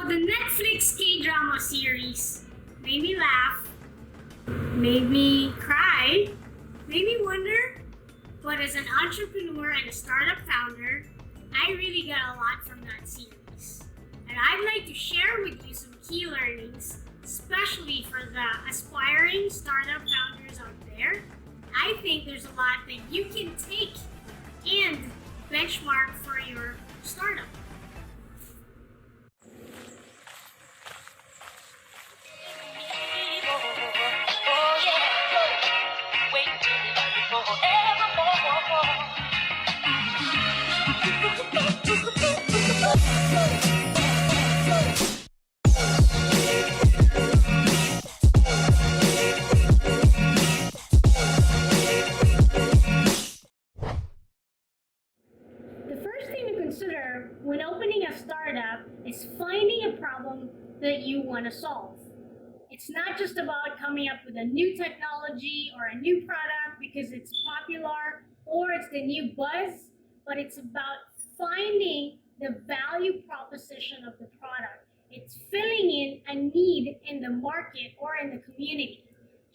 The Netflix KDrama series made me laugh, made me cry, made me wonder. But as an entrepreneur and a startup founder, I really got a lot from that series. And I'd like to share with you some key learnings, especially for the aspiring startup founders out there. I think there's a lot that you can take and benchmark for your startup. The first thing to consider when opening a startup is finding a problem that you want to solve. It's not just about coming up with a new technology or a new product because it's popular or it's the new buzz, but it's about finding the value proposition of the product. It's filling in a need in the market or in the community.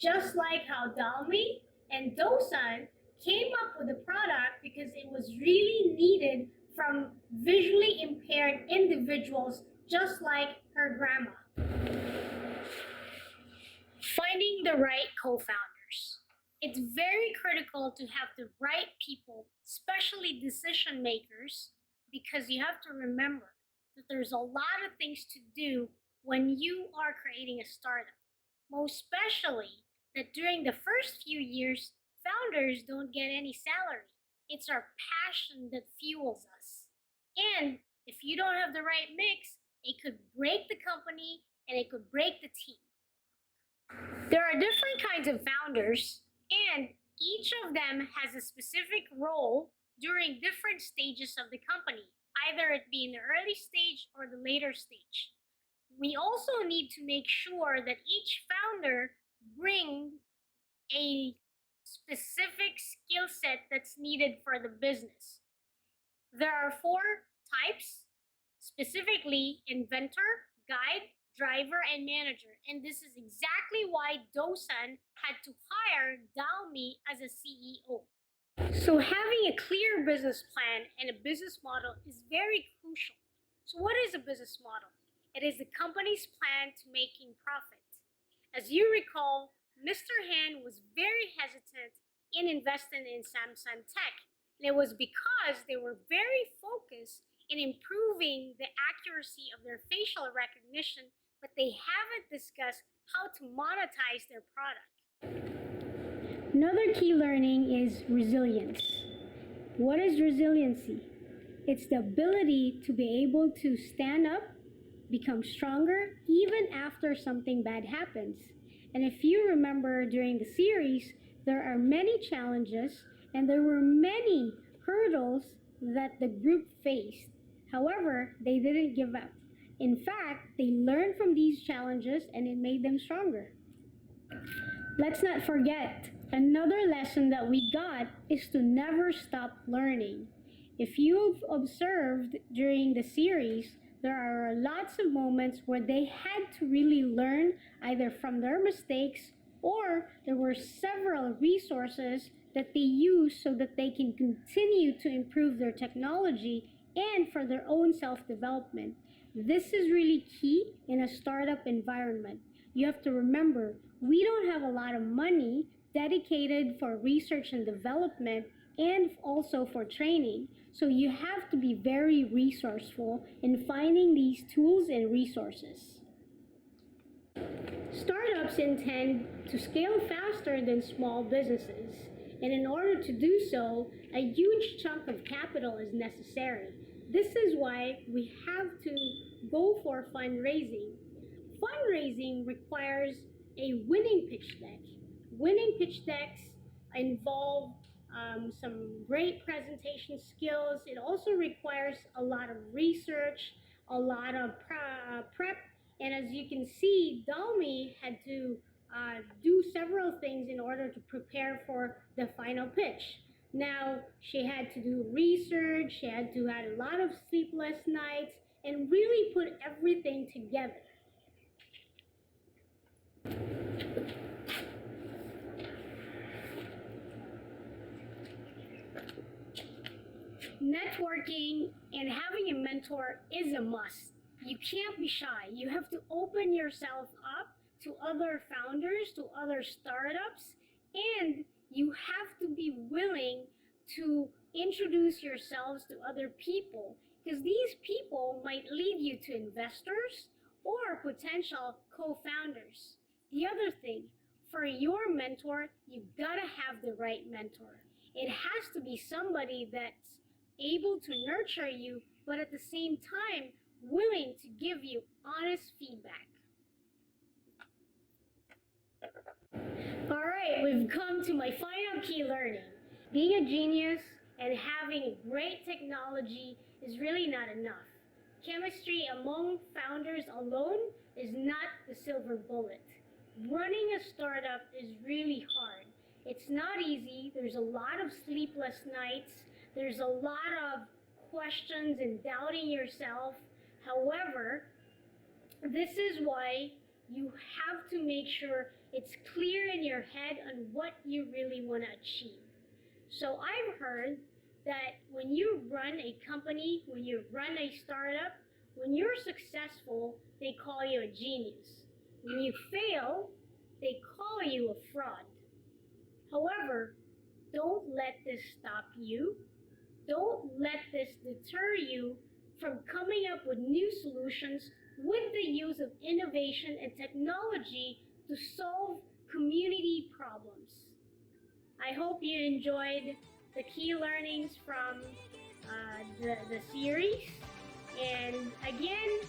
Just like how Dalmi and Dosan came up with a product because it was really needed from visually impaired individuals just like her grandma. Finding the right co-founders. It's very critical to have the right people, especially decision makers, because you have to remember that there's a lot of things to do when you are creating a startup. Most especially that during the first few years, founders don't get any salary. It's our passion that fuels us. And if you don't have the right mix, it could break the company and it could break the team. There are different kinds of founders, and each of them has a specific role during different stages of the company, either it be in the early stage or the later stage. We also need to make sure that each founder brings a specific skill set that's needed for the business. There are 4 types, specifically inventor, guide, driver, and manager. And this is exactly why Dosan had to hire Dalmi as a CEO. So having a clear business plan and a business model is very crucial. So what is a business model? It is the company's plan to making profit. As you recall, Mr. Han was very hesitant in investing in Samsung Tech. And it was because they were very focused in improving the accuracy of their facial recognition, but they haven't discussed how to monetize their product. Another key learning is resilience. What is resiliency? It's the ability to be able to stand up, become stronger, even after something bad happens. And if you remember during the series, there are many challenges and there were many hurdles that the group faced. However, they didn't give up. In fact, they learned from these challenges and it made them stronger. Let's not forget, another lesson that we got is to never stop learning. If you've observed during the series, there are lots of moments where they had to really learn either from their mistakes or there were several resources that they use so that they can continue to improve their technology and for their own self-development. This is really key in a startup environment. You have to remember, we don't have a lot of money dedicated for research and development and also for training. So you have to be very resourceful in finding these tools and resources. Startups intend to scale faster than small businesses. And in order to do so, a huge chunk of capital is necessary. This is why we have to go for fundraising. Fundraising requires a winning pitch deck. Winning pitch decks involve some great presentation skills. It also requires a lot of research, a lot of prep. And as you can see, Dalmi had to do several things in order to prepare for the final pitch. Now, she had to do research, she had to have a lot of sleepless nights, and really put everything together. Networking and having a mentor is a must. You can't be shy. You have to open yourself up to other founders, to other startups, and you have to be willing to introduce yourselves to other people, because these people might lead you to investors or potential co-founders. The other thing, for your mentor, you've got to have the right mentor. It has to be somebody that's able to nurture you, but at the same time, willing to give you honest feedback. All right, we've come to my final key learning. Being a genius and having great technology is really not enough. Chemistry among founders alone is not the silver bullet. Running a startup is really hard. It's not easy. There's a lot of sleepless nights. There's a lot of questions and doubting yourself. However, this is why you have to make sure it's clear in your head on what you really want to achieve. So I've heard that when you run a company, when you run a startup, when you're successful, they call you a genius. When you fail, they call you a fraud. However, don't let this stop you. Don't let this deter you from coming up with new solutions with the use of innovation and technology to solve community problems. I hope you enjoyed the key learnings from the series. And again,